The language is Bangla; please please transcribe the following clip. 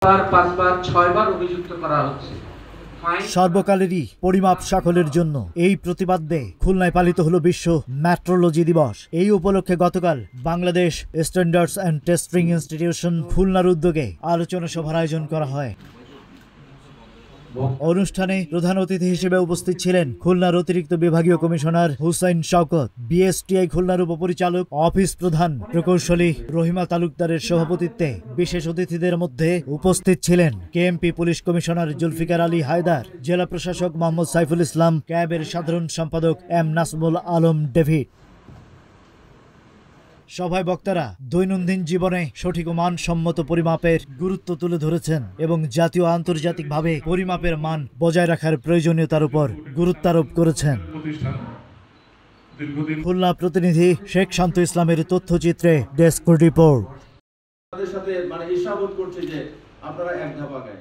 পাঁচবার ছয়বার অভিযুক্ত করা হচ্ছে। সর্বকালেরই পরিমাপ সকলের জন্য এই প্রতিবাদে খুলনায় পালিত হলো বিশ্ব মেট্রোলজি দিবস। এই উপলক্ষে গতকাল Bangladesh standards and testing institution খুলনার উদ্যোগে আলোচনা সভার আয়োজন করা হয়। অনুষ্ঠানে প্রধান অতিথি হিসেবে উপস্থিত ছিলেন খুলনার অতিরিক্ত বিভাগীয় কমিশনার হুসাইন শওকত, বিএসটিআই খুলনার উপপরিচালক অফিস প্রধান প্রকৌশলী রহিমা তালুকদারের সভাপতিত্বে। বিশেষ অতিথিদের মধ্যে উপস্থিত ছিলেন KMP police commissioner Zulfiqar Ali Haider, জেলা প্রশাসক মোহাম্মদ সাইফুল ইসলাম, ক্যাবের সাধারণ সম্পাদক এম নাসমুল আলম ডেভিড। সভায় বক্তারা দৈনন্দিন জীবনে সঠিক ও মানসম্মত পরিমাপের গুরুত্ব তুলে ধরেছেন এবং জাতীয় ও আন্তর্জাতিকভাবে পরিমাপের মান বজায় রাখার প্রয়োজনীয়তার উপর গুরুত্বারোপ করেছেন। খুলনা প্রতিনিধি শেখ শান্ত ইসলামের তথ্যচিত্রে ডেস্ক রিপোর্ট। সাথে মানে ঈর্ষাবোধ করছে যে আপনারা এক ধাপ আগায়।